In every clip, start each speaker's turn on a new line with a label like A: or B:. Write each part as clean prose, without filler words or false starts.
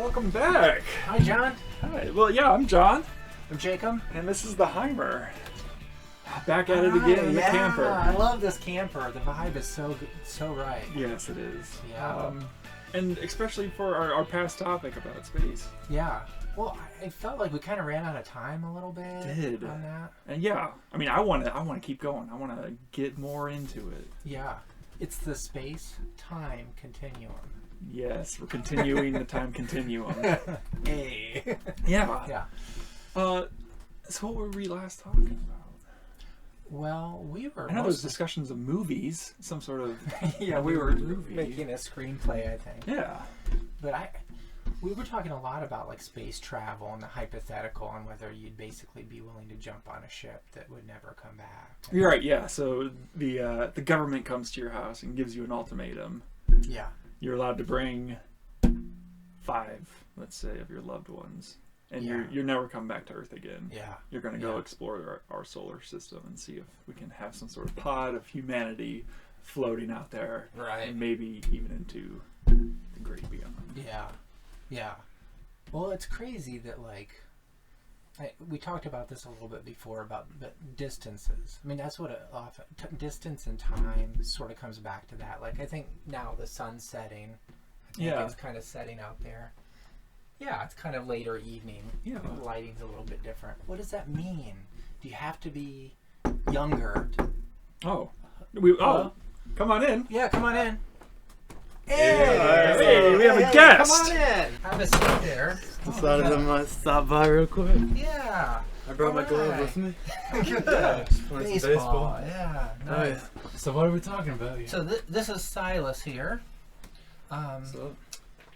A: welcome back.
B: Hi, John.
A: Hi. Well, yeah, I'm John.
B: I'm Jacob.
A: And this is the Heimer. Back at it again in the camper.
B: I love this camper. The vibe is so good, so right.
A: Yes, it is.
B: Yeah.
A: And especially for our past topic about space.
B: Yeah. Well, I felt like we kind of ran out of time a little bit on that.
A: And yeah, I mean, I want to keep going. I want to get more into it.
B: Yeah. It's the space-time continuum.
A: Yes, we're continuing the time continuum.
B: Hey.
A: Yeah.
B: Yeah.
A: So what were we last talking about?
B: Well, we were...
A: I know there's discussions of movies, some sort of...
B: yeah, we were making a screenplay, I think.
A: Yeah.
B: But we were talking a lot about like space travel and the hypothetical and whether you'd basically be willing to jump on a ship that would never come back.
A: You're right, yeah. So the government comes to your house and gives you an ultimatum.
B: Yeah.
A: You're allowed to bring 5, let's say, of your loved ones. And you're never coming back to Earth again.
B: Yeah.
A: You're going to go explore our solar system and see if we can have some sort of pod of humanity floating out there.
B: Right.
A: And maybe even into the great beyond.
B: Yeah. Yeah. Well, it's crazy that, like, we talked about this a little bit before about distances. I mean, that's what distance and time sort of comes back to that. Like, I think now the sun's setting. I think it's kind of setting out there. Yeah, it's kind of later evening. Yeah. The lighting's a little bit different. What does that mean? Do you have to be younger?
A: Come on in.
B: Yeah, come on in.
A: Hey, we have a guest.
B: Come on in. Have a seat there.
C: Decided I might stop by real quick.
B: Yeah.
C: I brought my glove with me.
B: Good.
C: Baseball.
B: Yeah. Nice.
C: Oh, yeah. So what are we talking about here?
B: So this is Silas here.
C: So,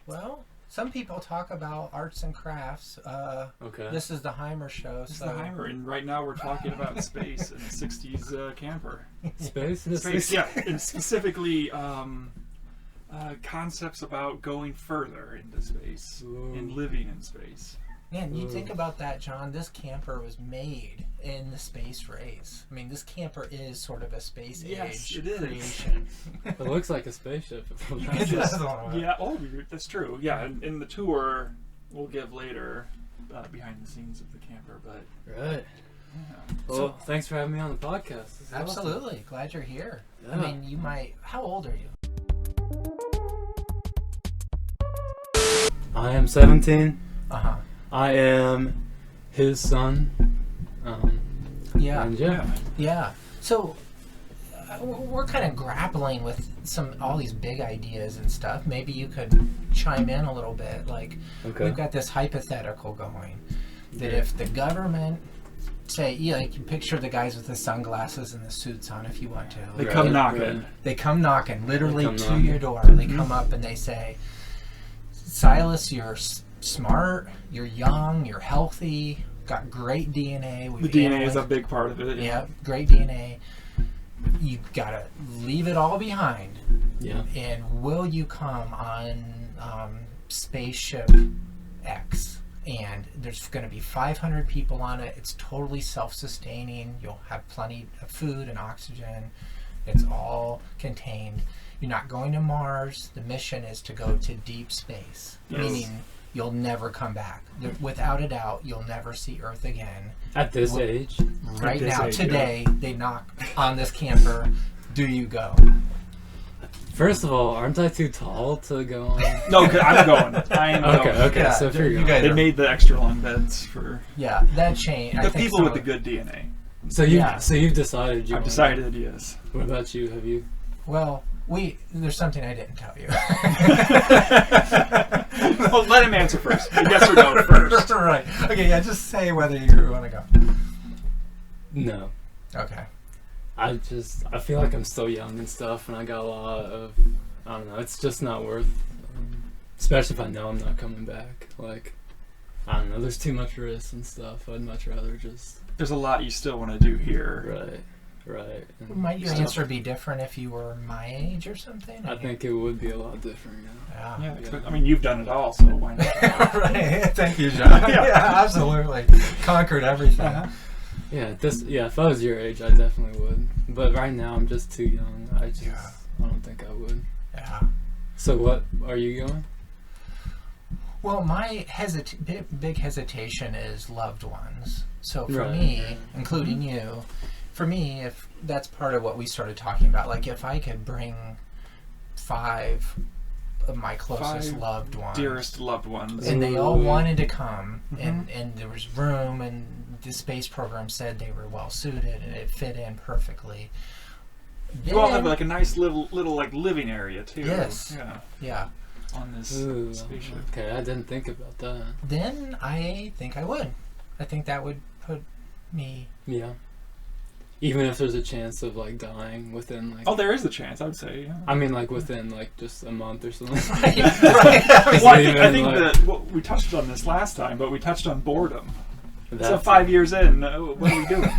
B: well, some people talk about arts and crafts.
C: okay.
B: This is the Heimer show.
A: This is the Heimer, and right now we're talking about space and a 60s camper.
C: Space?
A: Space, yeah. And specifically concepts about going further into space and living in space.
B: Man, you think about that, John. This camper was made in the space race. I mean, this camper is sort of a space age creation.
C: It looks like a spaceship.
A: Yeah, that's true. Yeah, and in the tour we'll give later behind the scenes of the camper, but
C: right. Yeah. Well, thanks for having me on the podcast.
B: Absolutely. Awesome. Glad you're here. Yeah. I mean, you might... How old are you?
C: I am 17.
B: Uh-huh.
C: I am his son.
B: Yeah. So we're kind of grappling with all these big ideas and stuff. Maybe you could chime in a little bit. Like, we've got this hypothetical going that if the government, say, you can picture the guys with the sunglasses and the suits on if you want to.
A: They come knocking.
B: Right. They come knocking, literally your door. They come up and they say, Silas, you're smart, you're young, you're healthy, got great DNA.
A: The DNA is a big part of it.
B: Yeah, great DNA. You've got to leave it all behind.
C: Yeah.
B: And will you come on Spaceship X? And there's going to be 500 people on it. It's totally self-sustaining. You'll have plenty of food and oxygen. It's all contained. You're not going to Mars. The mission is to go to deep space, meaning you'll never come back. Without a doubt, you'll never see Earth again.
C: At this age?
B: Right now, today, they knock on this camper. Do you go?
C: First of all, aren't I too tall to go on?
A: No, I'm going. I am going.
C: Okay. Yeah, so if you're going.
A: They made the extra long beds for...
B: Yeah, that changed.
A: The people with the good DNA.
C: So you've decided
A: I've decided, yes.
C: What about you? Have you?
B: Well... there's something I didn't tell you.
A: Well, let him answer first. Yes or no first.
B: Right. Okay, yeah, just say whether you want to go.
C: No.
B: Okay.
C: I feel like I'm still young and stuff, and I got a lot of, I don't know, it's just not worth, especially if I know I'm not coming back. Like, I don't know, there's too much risk and stuff. I'd much rather just...
A: There's a lot you still want to do here.
C: Right. And
B: might your answer be different if you were my age or something?
C: I think it would be a lot different.
A: Yeah. I mean, you've done it all, so why not?
B: Right. Thank you, John. Yeah, absolutely. Conquered everything.
C: Uh-huh. If I was your age, I definitely would. But right now, I'm just too young. I don't think I would.
B: Yeah.
C: So what, are you going?
B: Well, my big hesitation is loved ones. So for
C: Right,
B: me,
C: right.
B: including you, for me, if that's part of what we started talking about, like if I could bring 5 of my closest
A: 5
B: loved ones,
A: dearest loved ones.
B: and they all
C: Ooh.
B: wanted to come,
A: Mhm.
B: and there was room, and the space program said they were well suited and it fit in perfectly.
A: You all have
B: Then-
A: like a nice little like living area too.
B: Yes.
A: Yeah.
B: Yeah.
A: On this
C: Ooh,
A: spaceship.
C: okay, I didn't think about that.
B: Then I think I would. I think that would put me.
C: Yeah. Even if there's a chance of like dying within like
A: Oh, there is a chance. I would say. Yeah.
C: I mean like within like just a month or something.
B: Right.
A: Well, I think
C: Even, like-
A: that we touched on this last time, but we touched on boredom. So
C: That's-
A: 5 years in, what are we doing?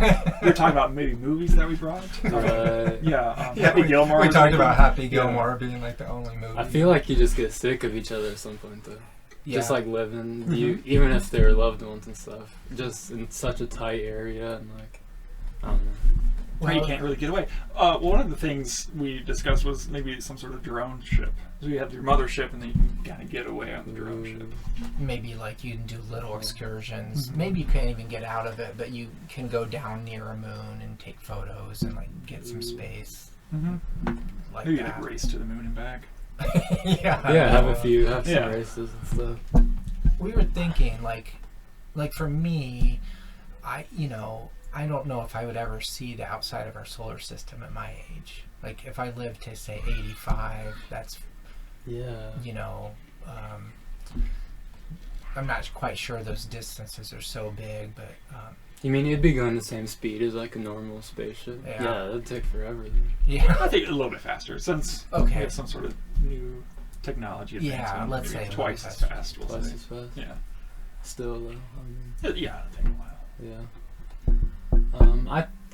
A: We were talking about maybe movies that we brought.
C: Right.
A: Yeah,
B: Yeah,
A: Happy Gilmore.
B: We
A: was
B: talked
A: like-
B: about Happy
A: Yeah.
B: Gilmore being like the only movie.
C: I feel like you just get sick of each other at some point though.
B: yeah.
C: Just like living,
A: Mhm.
C: you even if they're loved ones and stuff, just in such a tight area and like I don't know.
A: Where you can't really get away. One of the things we discussed was maybe some sort of drone ship. So you have your mothership, and then you can kind of get away on the drone ship.
B: maybe like you can do little excursions.
A: Mhm.
B: Maybe you can't even get out of it, but you can go down near a moon and take photos and like get some space
A: Mm-hmm.
B: like
A: Maybe
B: that.
A: like race to the moon and back.
B: Yeah.
C: Yeah, have some
A: Yeah.
C: races and stuff.
B: We were thinking like for me, I don't know if I would ever see the outside of our solar system at my age. Like if I lived to say 85, that's
C: Yeah.
B: I'm not quite sure those distances are so big, but
C: You mean it'd be going the same speed as like a normal spaceship?
B: Yeah.
C: Yeah, that'd take forever. Then.
B: yeah.
A: I think a little bit faster since we
B: Okay.
A: have some sort of new technology
B: Yeah,
A: advancement.
B: let's
A: maybe
B: say a
A: twice
B: little
A: as
B: faster.
A: fast. We'll
C: Twice
A: say.
C: as fast.
A: Yeah.
C: Still though. I mean,
A: Yeah, it'll take a while.
C: yeah.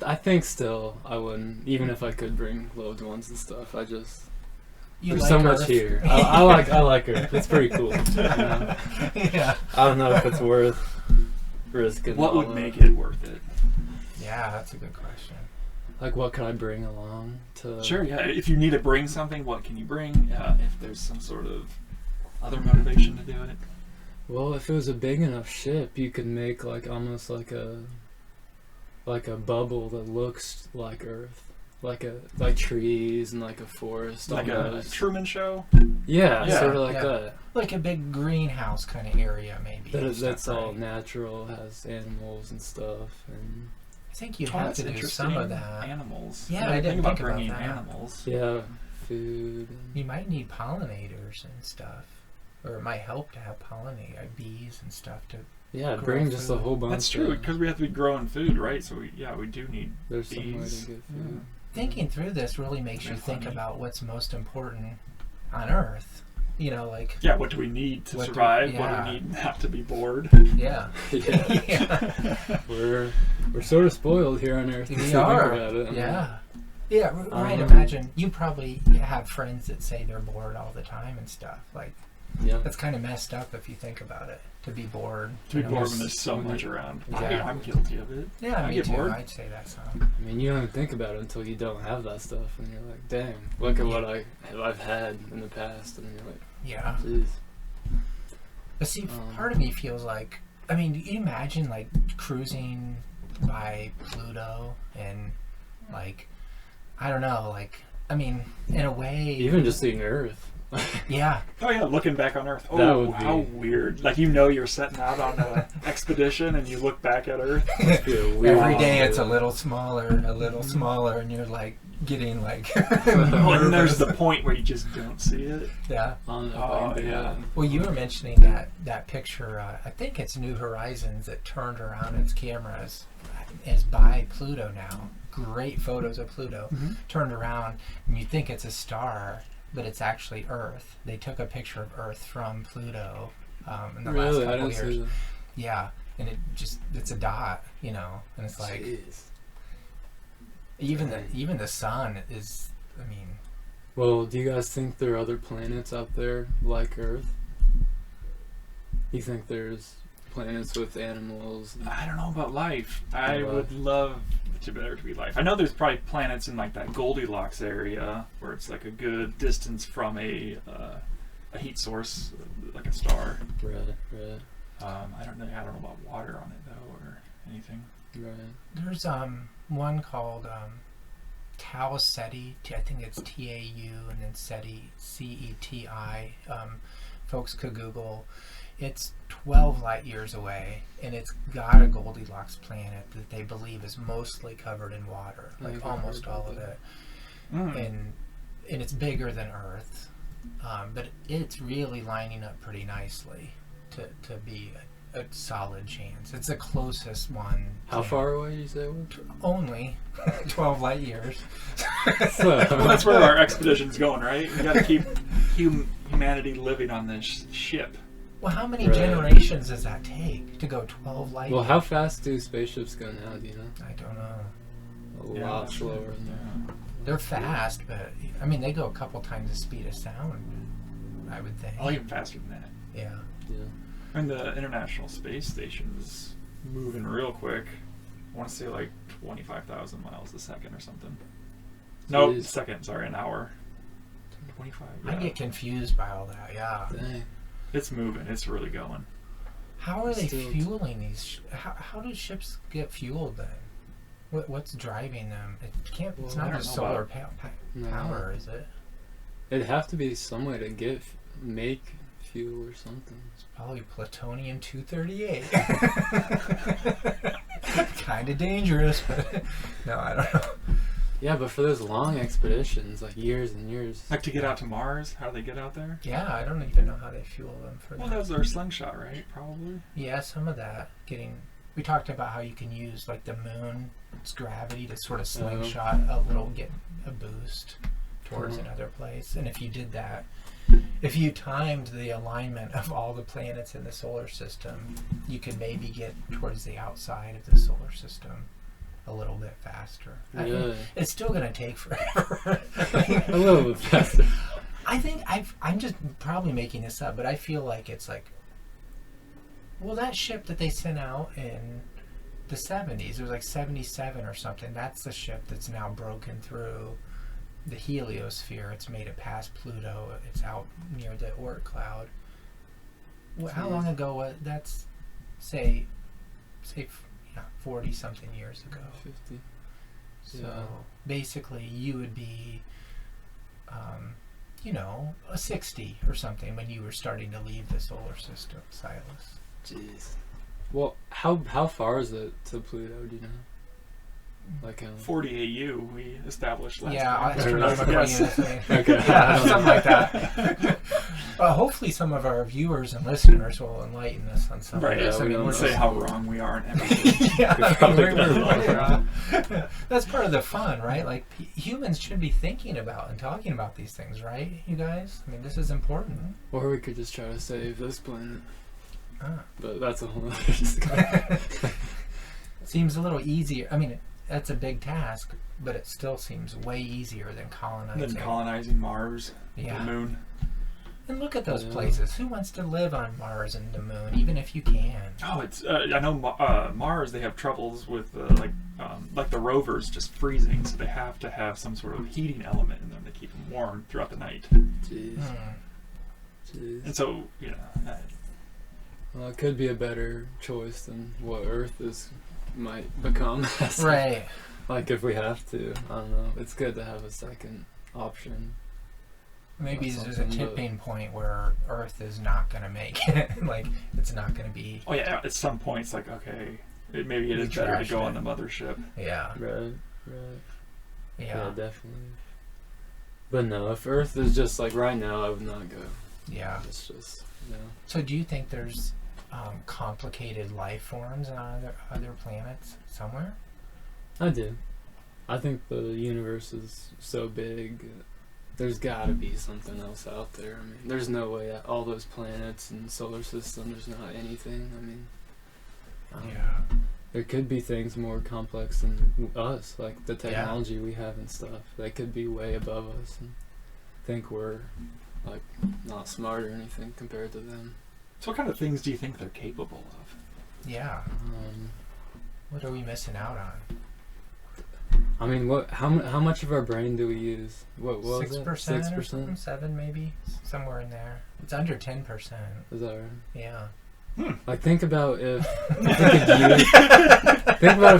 C: I think still I wouldn't, even if I could bring loved ones and stuff. I just
B: You
C: there's
B: like
C: so much
B: Earth?
C: here. I like Earth. It's pretty cool. You know?
B: Yeah.
C: I don't know if it's worth risking.
A: What
C: all
A: would
C: of
A: make
C: it.
A: it worth it?
B: Yeah, that's a good question.
C: Like, what could I bring along to?
A: Sure, yeah. If you need to bring something, what can you bring? If there's some sort of other motivation to do it.
C: Well, if it was a big enough ship, you could make like almost like a bubble that looks like Earth, like trees and like a forest.
A: Like a
C: almost.
A: Truman Show.
C: Yeah,
A: Yeah.
C: sort of like
B: Yeah.
C: that.
B: Like a big greenhouse kind of area, maybe. and
C: That's
B: stuff,
C: all
B: right?
C: natural, has animals and stuff, and
B: I think you
A: Oh,
B: have
A: that's
B: to do
A: interesting.
B: some of that.
A: Animals.
B: Yeah, I didn't
A: think about
B: think about
A: bringing
B: that.
A: animals.
C: yeah, food. And,
B: You might need pollinators and stuff, or it might help to have bees and stuff to.
C: yeah,
B: grow
C: bring just a
B: food.
C: whole bunch.
A: That's true
C: of-
A: because we have to be growing food, right? So we do need
C: There's some way
A: bees.
C: to get food.
B: Thinking through this really makes you
A: Very
B: think
A: funny.
B: about what's most important on Earth. You know, like
A: Yeah, what do we need to
B: What do-
A: survive? What
B: yeah.
A: do we need not to be bored?
B: yeah,
C: Yeah.
B: yeah,
C: We're sort of spoiled here on Earth. if
B: we
C: you think
B: are.
C: about it. I mean,
B: Yeah, yeah. Right.
C: Um,
B: Imagine you probably have friends that say they're bored all the time and stuff. Like
C: yeah.
B: that's kind of messed up if you think about it. To be bored.
A: To be
B: you know,
A: bored
B: just-
A: when there's so much around.
B: Yeah.
A: I'm guilty of it.
B: Yeah,
A: I
B: me
A: get
B: too.
A: bored.
B: I'd say that's
C: I mean, you don't even think about it until you don't have that stuff, and you're like, "Dang, look at what I've had in the past," and you're like,
B: yeah.
C: "Jeez."
B: But see,
C: Um,
B: part of me feels like, I mean, do you imagine like cruising by Pluto and like, I don't know, like, I mean, in a way,
C: Even just seeing Earth.
B: yeah,
A: Oh yeah, looking back on Earth.
C: That
A: Oh,
C: would be-
A: how weird! Like you're setting out on an expedition and you look back at Earth.
C: Must be a weird
B: every day it's a
C: feeling.
B: little smaller, and you're like getting like,
A: Oh, and there's
B: nervous.
A: the point where you just don't see it.
B: Yeah.
C: I don't know if I
A: Oh
C: can do
A: yeah.
C: that.
B: Well, you were mentioning that picture. I think it's New Horizons that turned around its cameras is by Pluto now. Great photos of Pluto.
A: Mhm.
B: Turned around, and you think it's a star, but it's actually Earth. They took a picture of Earth from Pluto in the last
C: Really, I
B: couple
C: didn't
B: years.
C: see that.
B: Yeah, and it's a dot, and it's like
C: Jeez.
B: even the sun is. I mean,
C: Well, do you guys think there are other planets out there like Earth? You think there's planets with animals? and-
A: I don't know about life. I
C: Life.
A: would love there to be life. I know there's probably planets in like that Goldilocks area where it's like a good distance from a a heat source, like a star.
C: Right.
A: I don't know about water on it though, or anything.
C: Right.
B: There's one called Tau Ceti. I think it's TAU and then Ceti, CETI. Folks could Google. It's 12 light years away, and it's got a Goldilocks planet that they believe is mostly covered in water, like almost all of it. And it's bigger than Earth, but it's really lining up pretty nicely to be a solid chance. It's the closest one.
C: How far away did you say it was?
B: Only 12 light years.
A: Well, that's where our expedition's going, right? We got to keep humanity living on this ship.
B: Well, how many generations does that take to go 12 light years?
C: Well, how fast do spaceships go now, do you know?
B: I don't know.
C: A lot slower than that.
B: They're fast, but I mean, they go a couple times the speed of sound, I would think.
A: Oh, even faster than that.
B: Yeah.
A: And the International Space Station is moving real quick. I want to say like 25,000 miles a second or something. No, second, sorry, an hour. 25. Yeah.
B: I get confused by all that, yeah.
C: Dang.
A: It's moving. It's really going.
B: How are they fueling these? How do ships get fueled then? What's driving them? It can't. It's not just solar power, is it?
C: It'd have to be some way to make fuel or something.
B: It's probably plutonium-238. Kind of dangerous, but no, I don't know.
C: Yeah, but for those long expeditions, like years and years.
A: Like to get out to Mars? How do they get out there?
B: Yeah, I don't even know how they fuel them for that.
A: Well, those are slingshot, right? Probably.
B: Yeah, some of that. We talked about how you can use like the moon's gravity to sort of slingshot get a boost towards another place. And if you did that, if you timed the alignment of all the planets in the solar system, you could maybe get towards the outside of the solar system a little bit faster.
C: Really?
B: It's still going to take forever.
C: A little bit faster.
B: I think I'm just probably making this up, but I feel like it's like, well, that ship that they sent out in the 70s, it was like 77 or something, that's the ship that's now broken through the heliosphere. It's made it past Pluto. It's out near the Oort cloud. Well, how long ago was that's say 40 something years ago.
C: 50.
B: So basically you would be a 60 or something when you were starting to leave the solar system, Silas.
C: Jeez. Well, how far is it to Pluto, do you know? Like
A: 40 AU we established last
B: time.
C: Okay.
B: Yeah, something like that. Hopefully some of our viewers and listeners will enlighten us on some of this.
A: I mean, we'll say how wrong we are in everything.
B: That's part of the fun, right? Like humans should be thinking about and talking about these things, right, you guys? I mean, this is important.
C: Or we could just try to save this planet. But that's a whole other discussion.
B: Seems a little easier. I mean, that's a big task, but it still seems way easier than colonizing
A: Mars, the moon.
B: And look at those places. Who wants to live on Mars and the moon, even if you can?
A: Oh, it's I know Mars. They have troubles with like the rovers just freezing, so they have to have some sort of heating element in them to keep them warm throughout the night.
C: Jeez.
A: And so
C: well, it could be a better choice than what Earth might become.
B: Right.
C: Like if we have to, I don't know. It's good to have a second option.
B: Maybe there's a tipping point where Earth is not going to make it. Like it's not going to be.
A: Oh yeah, at some point it's like okay, maybe it is better to go on the mothership.
B: Yeah.
C: Right.
B: Yeah,
C: definitely. But no, if Earth is just like right now, I would not go.
B: Yeah.
C: It's just
B: So do you think there's complicated life forms on other planets somewhere?
C: I do. I think the universe is so big. There's got to be something else out there. I mean, there's no way that all those planets and solar system, there's not anything. I mean, there could be things more complex than us, like the technology we have and stuff. They could be way above us and think we're like not smart or anything compared to them.
A: So what kind of things do you think they're capable of?
B: Yeah. What are we missing out on?
C: I mean, how much of our brain do we use? What was
B: 6%
C: it?
B: or
C: 6%?
B: something, 7 maybe, somewhere in there. It's under 10%.
C: Is that right?
B: Yeah.
C: Like, think about if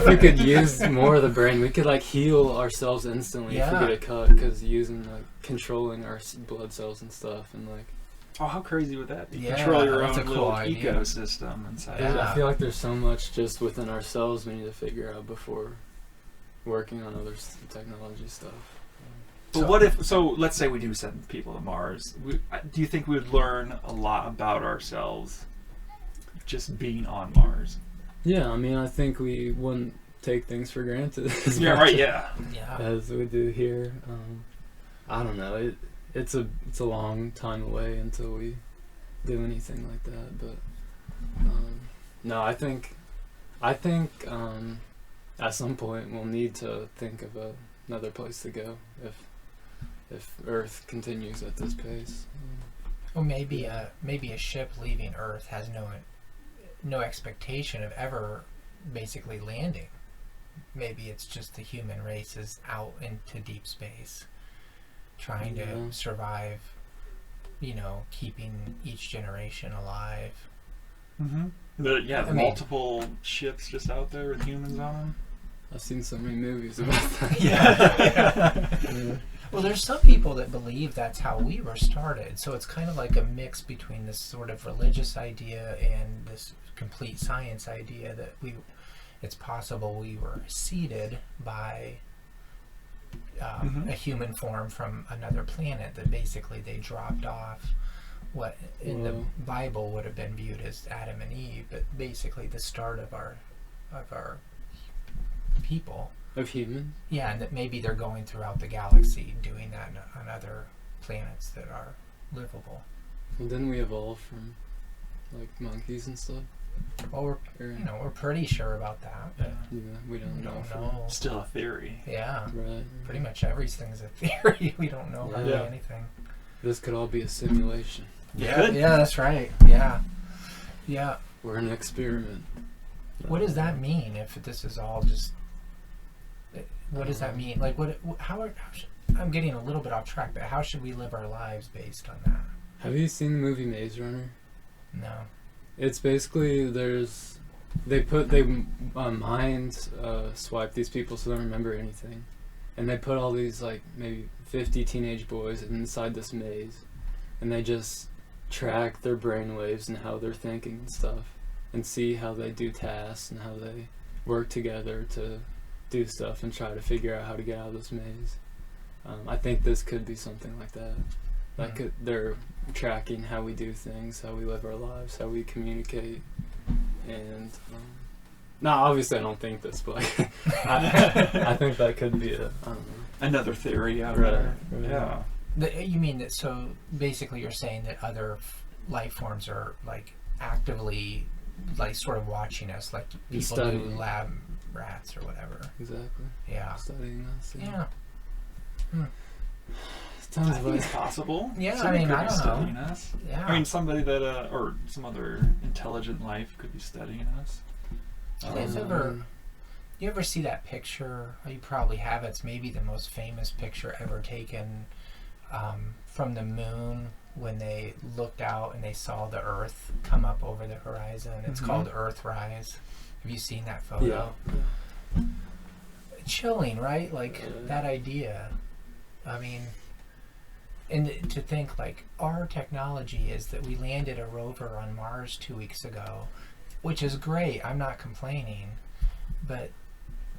C: we could use more of the brain. We could like heal ourselves instantly if we get a cut, because using like controlling our blood cells and stuff, and like.
A: Oh, how crazy would that be?
B: Yeah,
A: Control your
B: that's
A: own
B: a cool
A: little
B: idea.
A: ecosystem inside.
B: Yeah.
C: I feel like there's so much just within ourselves we need to figure out before working on other technology stuff.
A: But what if? So let's say we do send people to Mars. Do you think we would learn a lot about ourselves just being on Mars?
C: Yeah, I mean, I think we wouldn't take things for granted as
A: Yeah,
C: much
A: right. Yeah.
C: as we do here. I don't know. It's a long time away until we do anything like that. But no, I think at some point we'll need to think of another place to go if Earth continues at this pace.
B: Or maybe a ship leaving Earth has no expectation of ever basically landing. Maybe it's just the human race is out into deep space, trying to survive, keeping each generation alive.
A: Mm-hmm. The multiple ships just out there with humans on them.
C: I've seen so many movies about that.
B: Yeah. Well, there's some people that believe that's how we were started. So it's kind of like a mix between this sort of religious idea and this complete science idea that it's possible we were seeded by a human form from another planet, that basically they dropped off what in the Bible would have been viewed as Adam and Eve, but basically the start of our people.
C: Of humans?
B: Yeah, and that maybe they're going throughout the galaxy doing that on other planets that are livable.
C: Well, didn't we evolve from like monkeys and stuff?
B: Well, we're pretty sure about that, but
C: we don't know.
A: Still a theory.
B: Yeah,
C: right.
B: Pretty much everything's a theory. We don't know hardly anything.
C: This could all be a simulation.
B: Yeah, that's right. Yeah.
C: We're an experiment.
B: What does that mean if this is all just... What does that mean? Like, I'm getting a little bit off track, but how should we live our lives based on that?
C: Have you seen the movie Maze Runner?
B: No.
C: It's basically they mind swipe these people so they don't remember anything, and they put all these like maybe 50 teenage boys inside this maze, and they just track their brain waves and how they're thinking and stuff, and see how they do tasks and how they work together to do stuff and try to figure out how to get out of this maze. I think this could be something like that. Like they're tracking how we do things, how we live our lives, how we communicate, and obviously I don't think this, but like, I think that could be
A: another theory out there.
C: Right.
A: Yeah.
B: You mean that? So basically, you're saying that other life forms are like actively, like sort of watching us, like people do lab rats or whatever.
C: Exactly.
B: Yeah.
C: Studying us.
B: Yeah.
A: I think it's possible.
B: Yeah,
A: Somebody could
B: I
A: be
B: don't
A: studying
B: know.
A: us.
B: Yeah.
A: I mean, somebody that, or some other intelligent life could be studying us.
B: You ever see that picture? You probably have. It's maybe the most famous picture ever taken from the moon when they looked out and they saw the Earth come up over the horizon. It's called Earthrise. Have you seen that photo?
C: Yeah.
B: Chilling, right? Like that idea. I mean, and to think like our technology is that we landed a rover on Mars 2 weeks ago, which is great. I'm not complaining, but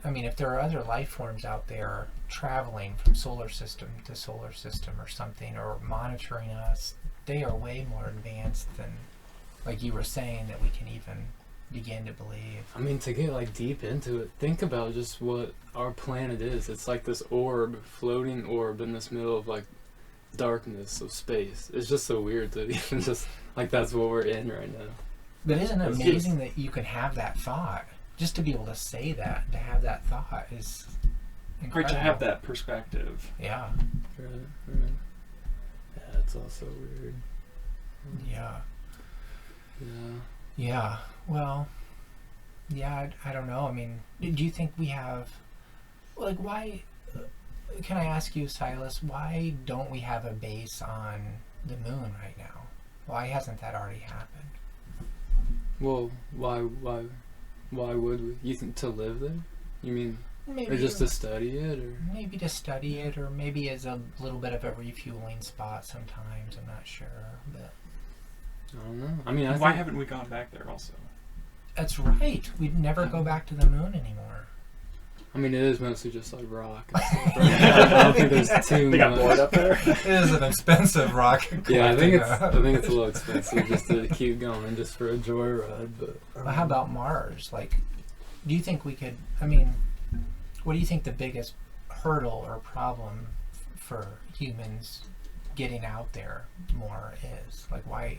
B: I mean, if there are other life forms out there traveling from solar system to solar system or something, or monitoring us, they are way more advanced than, like you were saying, that we can even begin to believe.
C: I mean, to get like deep into it, think about just what our planet is. It's like this floating orb in this middle of like darkness of space. It's just so weird to even just like that's what we're in right now.
B: But isn't it amazing that you can have that thought? Just to be able to say that, to have that thought is incredible.
A: Great to have that perspective.
B: Yeah.
C: Right. Yeah, it's also weird.
B: Yeah. Well, yeah, I don't know. I mean, do you think we have... like, why? Can I ask you, Silas? Why don't we have a base on the moon right now? Why hasn't that already happened?
C: Well, why would we? You think to live there? You mean,
B: Maybe
C: or just to study it, or
B: maybe to study it, or maybe as a little bit of a refueling spot sometimes. I'm not sure, but
C: I don't know. I mean,
A: Why haven't we gone back there also?
B: that's right. We'd never go back to the moon anymore.
C: I mean, it is mostly just like rock and stuff. Right? I don't think there's too
A: They got
C: much.
A: bored up there.
B: It is an expensive rocket.
C: Yeah, I think it's a little expensive just to keep going, just for a joyride. But
B: Well, how about Mars? Like, do you think we could? I mean, what do you think the biggest hurdle or problem for humans getting out there more is? Like, why?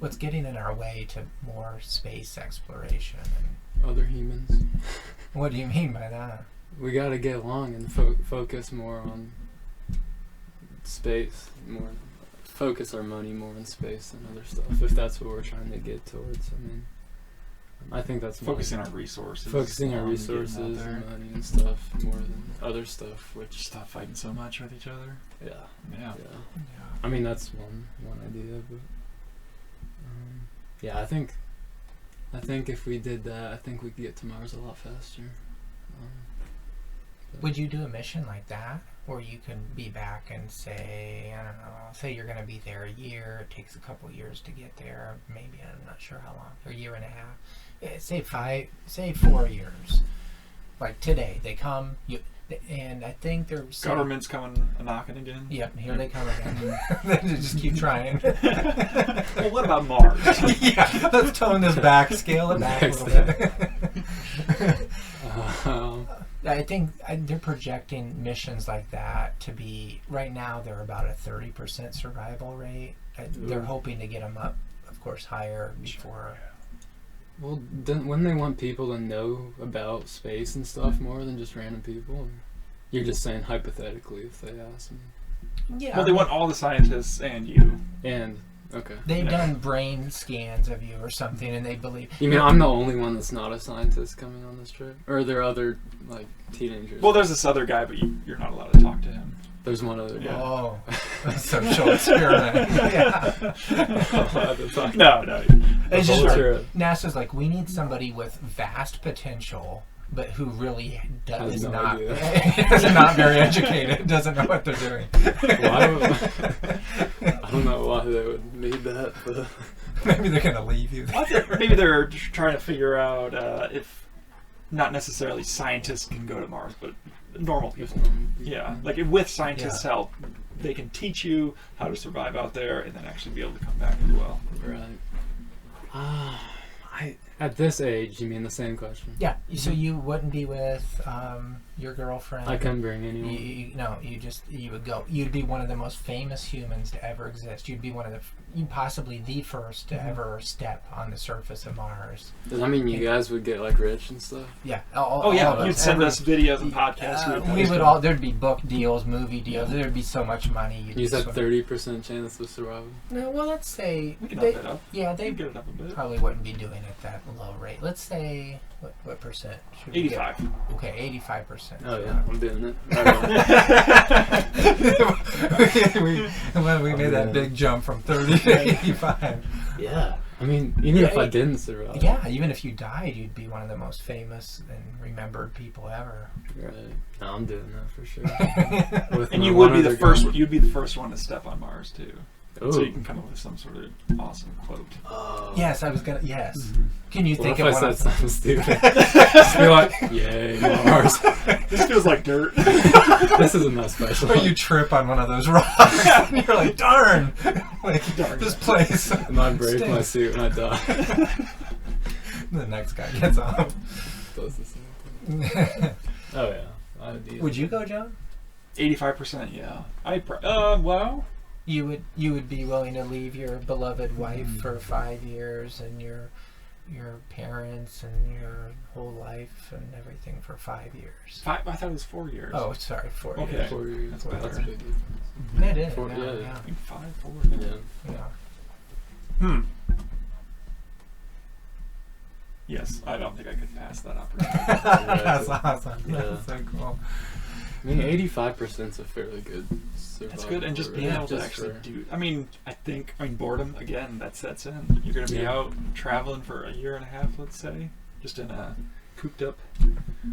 B: What's getting in our way to more space exploration? And
C: other humans,
B: what do you mean by that?
C: we got to get along and focus more on space, more focus our money more on space than other stuff. If that's what we're trying to get towards, I mean, I think that's
A: Focusing our resources.
C: focusing our
A: on getting out
C: resources
A: there.
C: and money and stuff more than other stuff. Which
A: Stop fighting so much with each other.
C: yeah.
A: Yeah.
C: I mean, that's one idea, but yeah, I think if we did that, I think we could get to Mars a lot faster.
B: Would you do a mission like that, where you can be back and say, I don't know, say you're going to be there a year, it takes a couple of years to get there, maybe, I'm not sure how long, a year and a half, say 4 years. Like today, they come, and I think they're
A: Government's coming a knocking again.
B: Yep, here they come again. They just keep trying.
A: Well, what about Mars?
B: Yeah, let's tone this back, scale it back a little bit. I think they're projecting missions like that to be, right now they're about a 30% survival rate. They're hoping to get them up, of course, higher before.
C: Well, wouldn't they want people to know about space and stuff more than just random people? You're just saying hypothetically if they ask me.
B: Yeah.
A: Well, they want all the scientists and you.
C: And okay.
B: They've done brain scans of you or something, and they believe.
C: You mean I'm the only one that's not a scientist coming on this trip? Or are there other, like, teenagers?
A: Well, there's this other guy, but you're not allowed to talk to him.
C: There's one other guy.
B: Oh, social experiment. Yeah.
A: No.
B: It's just
C: Culture.
B: NASA's like, we need somebody with vast potential, but who really is
C: no
B: not
C: idea.
B: is not very educated, doesn't know what they're doing.
C: I don't know why they would need that, but
B: Maybe they're gonna leave you.
A: Maybe they're just trying to figure out if not necessarily scientists can go to Mars, but normal people. Yeah, like with scientists' help, they can teach you how to survive out there and then actually be able to come back as well.
C: Right. At this age, you mean the same question?
B: Yeah. So you wouldn't be with your girlfriend.
C: I couldn't bring anyone.
B: You would go. You'd be one of the most famous humans to ever exist. You'd be you possibly the first to ever step on the surface of Mars.
C: Does that mean you guys would get like rich and stuff?
B: Yeah.
A: You'd send us videos and podcasts.
B: We would all. There'd be book deals, movie deals. There'd be so much money.
C: You said 30% chance of survival.
B: No, well, let's say
A: We can up that up.
B: Yeah, they
A: Get it up a bit.
B: probably wouldn't be doing it that low rate. Let's say what percent? Should we get?
A: 85.
B: Okay, 85%.
C: Oh yeah, I'm doing it.
B: we made that big jump from 30 to 85.
C: Yeah. I mean, even if I didn't survive.
B: Yeah, even if you died, you'd be one of the most famous and remembered people ever.
C: Right. No, I'm doing that for sure.
A: And you would be the first. You'd be the first one to step on Mars too.
C: Ooh.
A: So you can come up with some sort of awesome quote.
B: Yes, I was gonna. Yes. Can you think
C: What
B: of
C: if
B: one?
C: I said something stupid? Just be like, yay, Mars.
A: This feels like dirt.
C: This isn't that special.
B: Or you trip on one of those rocks, and you're like, darn! Like, this place.
C: And I break my
B: stinks.
C: suit and I die.
B: The next guy gets off.
C: Does the same thing. Oh yeah. I'd be
B: Would you go, John?
A: 85%. Yeah. Well.
B: You would be willing to leave your beloved wife for 5 years and your parents and your whole life and everything for 5 years.
A: I thought it was 4 years.
B: Oh, sorry, 4
A: Okay.
B: years.
C: 4 years.
A: That's
C: That's
A: better.
C: a big difference.
B: That is.
C: Four-
B: yeah,
C: yeah.
B: yeah,
A: I think 5, 4.
C: Yeah.
B: yeah.
A: Yes, I don't think I could pass that opportunity.
B: That's awesome.
C: Yeah.
B: That's so cool.
C: I mean, 85% is a fairly good survival.
A: That's good, and just
C: rate,
A: being able to
C: just
A: actually
C: for-
A: do. I mean, boredom again. That sets in. You're gonna be
C: Yeah.
A: out traveling for a year and a half, let's say, just in a cooped up.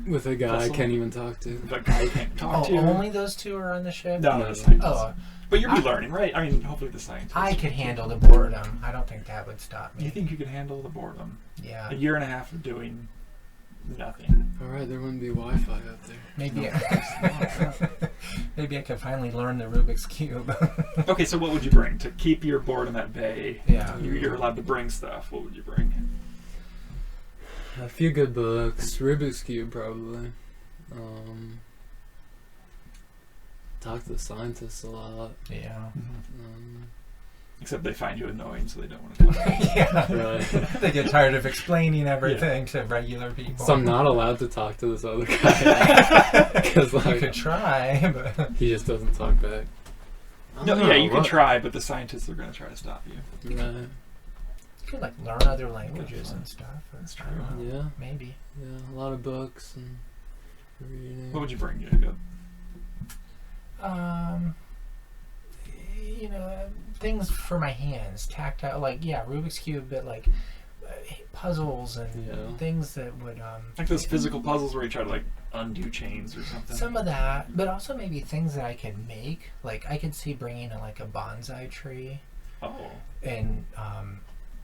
C: with a guy I
A: Vessel.
C: can't even talk to.
A: The guy you can't talk
B: Oh,
A: to.
B: only those two are on the ship?
A: No,
C: No.
A: the scientists.
B: Oh,
A: But you'll be
B: I-
A: learning, right? I mean, hopefully the scientists.
B: I could handle the boredom. I don't think that would stop
A: Do you
B: me.
A: think you could handle the boredom?
B: Yeah.
A: A year and a half of doing nothing.
C: All right, there wouldn't be Wi-Fi up there.
B: Maybe
A: No, it's
B: maybe I could finally learn the Rubik's Cube.
A: Okay, so what would you bring to keep your boredom at bay?
B: Yeah.
A: You're allowed to bring stuff. What would you bring?
C: A few good books. Rubik's Cube, probably. Talk to the scientists a lot.
B: Yeah.
A: Except they find you annoying, so they don't want to talk to you.
B: Yeah.
C: Right.
B: They get tired of explaining everything to regular people.
C: So I'm not allowed to talk to this other guy because
B: You
C: like
B: could try, but
C: he just doesn't talk back. I
A: No,
C: don't
A: yeah,
C: know,
A: you can
C: what-
A: try, but the scientists are going to try to stop you.
C: Right.
B: you could like learn other languages and stuff.
A: That's
B: I don't
A: true.
B: know.
C: Yeah,
B: Maybe.
C: yeah, a lot of books and reading.
A: What would you bring, Jacob?
B: You know, things for my hands, tactile, like Rubik's Cube, but like puzzles and
C: Yeah.
B: things that would
A: Like those physical puzzles where you try to like undo chains or something.
B: some of that, but also maybe things that I could make. Like I could see bringing like a bonsai tree,
A: Oh,
B: and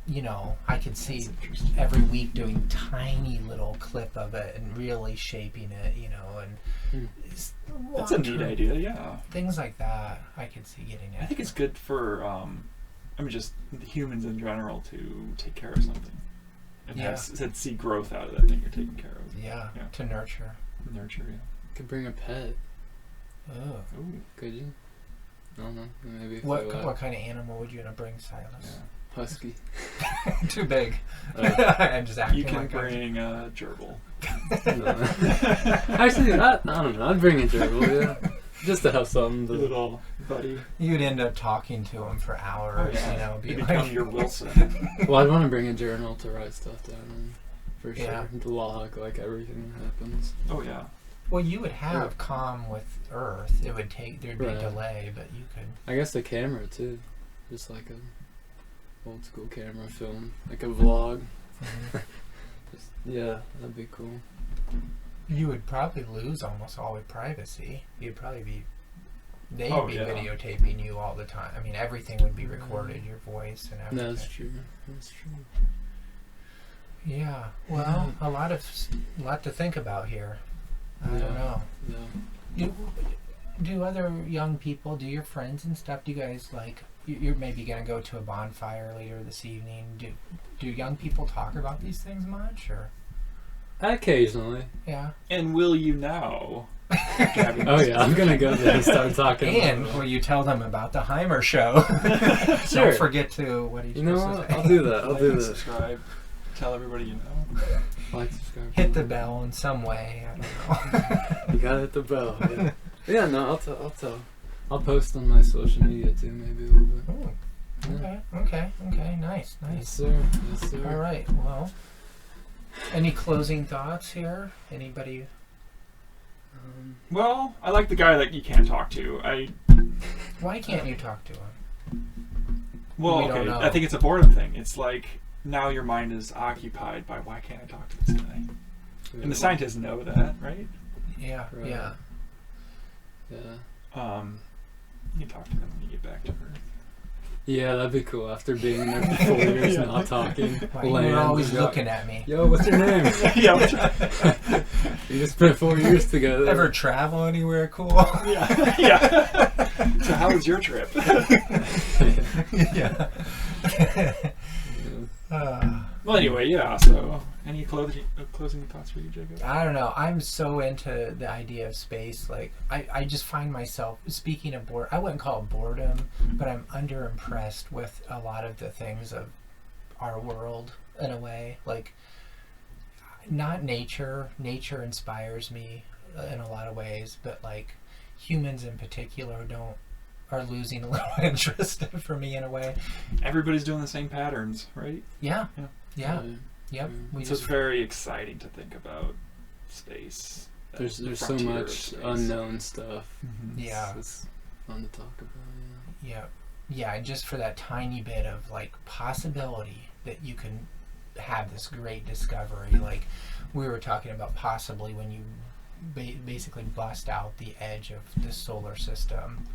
B: you know, I could see
A: that's interesting.
B: every week doing tiny little clip of it and really shaping it, you know, and
C: Hmm.
B: it's
A: That's a neat
B: long-term
A: idea. Yeah,
B: things like that. I could see getting it.
A: I think it's good for I mean, just the humans in general to take care of something and
B: Yeah.
A: see growth out of that thing you're taking care of.
B: Yeah,
A: Yeah.
B: to nurture.
A: Nurture. Yeah.
C: Could bring a pet.
B: Oh.
A: Ooh.
C: Could you? I don't know. Maybe if
B: What
C: they let-
B: what kind of animal would you want to bring, Silas?
A: Yeah.
C: husky.
B: Too big.
C: Uh,
B: I'm just acting
A: You can
B: like
A: bring a gerbil.
C: No. Actually, I don't know. I'd bring a gerbil, yeah, just to have something
A: Your
C: to.
A: little buddy.
B: You'd end up talking to him for hours.
A: Oh, yeah.
B: You know,
A: You
B: be
A: become
B: like,
A: your Wilson.
C: Well, I'd want to bring a journal to write stuff down in, for sure.
B: Yeah.
C: To log like everything that happens.
A: Oh yeah.
B: well, you would have
C: Yeah.
B: calm with Earth. It would take there'd be
C: Right.
B: a delay, but you could.
C: I guess a camera too, just like a old school camera film, like a vlog. Just, yeah, that'd be cool.
B: You would probably lose almost all with privacy. You'd probably be. They'd
A: Oh,
B: be
A: yeah.
B: videotaping you all the time. I mean, everything would be recorded, your voice and everything.
C: That's true. That's true.
B: Yeah. Well, a lot to think about here. I
C: Yeah.
B: don't know.
C: Yeah.
B: Do other young people, do your friends and stuff? Do you guys like? You're maybe gonna go to a bonfire later this evening. Do young people talk about these things much, or
C: Occasionally.
B: yeah?
A: And will you now?
C: Oh yeah, I'm gonna go there and start talking.
B: And
C: about
B: will you tell them about the Heimer show?
C: Sure.
B: Don't forget to what are you
C: You know
B: supposed
C: what?
B: to say?
C: I'll do that. I'll
A: Like
C: do
A: and
C: that.
A: subscribe. Tell everybody you know.
C: Like, subscribe.
B: Hit the bell in some way. I don't know.
C: You gotta hit the bell. Yeah. Yeah. No, I'll tell. I'll tell. I'll post on my social media too, maybe a little bit.
B: Ooh,
C: Yeah.
B: okay. Nice.
C: Yes, sir. Yes, sir.
B: All right. Well, any closing thoughts here? Anybody?
A: Well, I like the guy that you can't talk to.
B: Why can't you talk to him?
A: Well,
B: We don't
A: okay.
B: know.
A: I think it's a boredom thing. It's like now your mind is occupied by why can't I talk to this guy? And the scientists know that, right?
B: Yeah.
C: Right.
B: Yeah.
C: Yeah.
A: You can talk to them when you get back to Earth.
C: Yeah, that'd be cool. After being there for 4 years,
A: Yeah.
C: not talking,
B: Why
C: land,
B: you're always
C: and go,
B: looking at me.
C: Yo, what's your name?
A: Yeah.
C: You just spent 4 years together.
B: Ever travel anywhere cool?
A: Yeah. Yeah. So how was your trip?
B: Yeah.
A: Well, anyway, yeah. So, any closing thoughts for you, Jacob?
B: I don't know. I'm so into the idea of space. Like, I just find myself, speaking of boredom, I wouldn't call it boredom, but I'm underimpressed with a lot of the things of our world in a way. Like, not nature. Nature inspires me in a lot of ways, but like humans in particular are losing a little interest for me in a way.
A: Everybody's doing the same patterns, right?
B: Yeah.
A: Yeah.
B: Yeah. Yep.
A: So it's very exciting to think about space.
C: There's so
A: frontier of
C: much
A: space.
C: unknown stuff.
B: Yeah.
C: It's fun to talk about.
B: Yeah. Yeah, and just for that tiny bit of like possibility that you can have this great discovery, like we were talking about possibly when you basically bust out the edge of the solar system.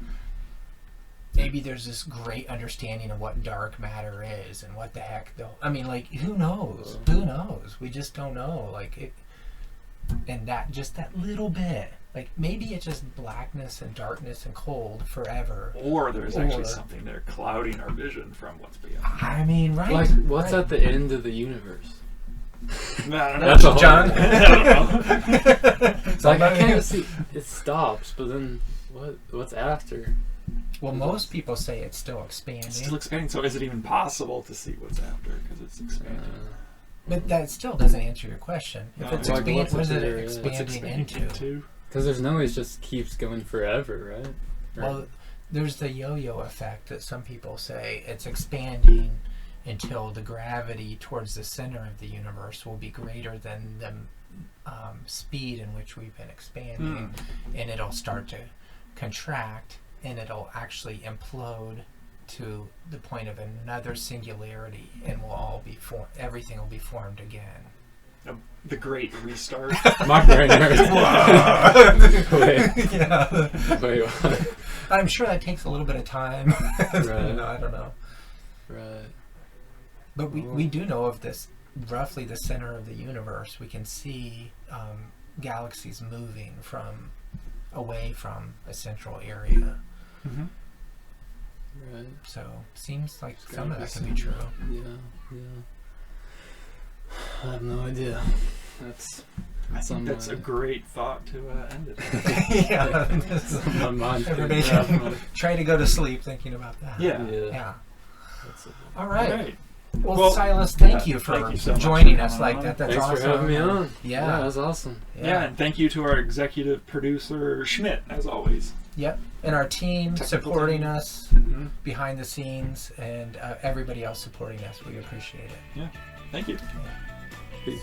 B: Maybe there's this great understanding of what dark matter is and what the heck though. I mean, like, who knows? Who knows? We just don't know. Like, it, and that, just that little bit. Like, maybe it's just blackness and darkness and cold forever.
A: Or there's actually something there clouding our vision from what's beyond.
B: I mean, right?
C: Like, what's at the end of the universe?
A: I don't know.
C: That's a whole
B: John?
A: I don't know.
C: It's like, I can't see. It stops, but then what's after?
B: Well, most people say it's still expanding.
A: It's still expanding, so is it even possible to see what's after? Because it's expanding.
B: But that still doesn't answer your question. If
A: No,
B: it's
A: like,
B: expanding,
C: what's
B: what is it
C: there,
B: expanding into?
C: Because there's no way it just keeps going forever, right?
B: Well, there's the yo-yo effect that some people say it's expanding until the gravity towards the center of the universe will be greater than the speed in which we've been expanding, and it'll start to contract, and it'll actually implode to the point of another singularity, and we'll all be everything will be formed again.
A: The great restart.
C: My brain hurts. Wait.
B: Yeah.
C: Wait, what?
B: I'm sure that takes a little bit of time.
C: Right.
B: No, I don't know.
C: Right.
B: But we do know of this, roughly the center of the universe. We can see galaxies moving away from a central area.
A: Mm-hmm.
C: Right.
B: So seems like
C: It's
B: some of
C: gotta
B: that
C: be
B: could be true.
C: Yeah. I have no idea.
A: I think that's a great thought to end it.
B: Yeah.
C: It's on my mind.
B: Everybody should try to go to sleep thinking about that.
A: Yeah.
B: Yeah.
C: That's
B: All right.
A: All right.
B: Well, Silas, thank you for
A: thank you so much
B: joining
A: for
B: us
A: coming
B: like
A: on.
B: that. That's
C: Thanks
B: awesome.
C: for having me on.
B: Yeah.
C: That was awesome.
A: Yeah, and thank you to our executive producer, Schmidt, as always.
B: Yep. And our team
A: Technical
B: supporting
A: team.
B: us behind the scenes, and everybody else supporting us. We appreciate it.
A: Thank you.
C: Peace.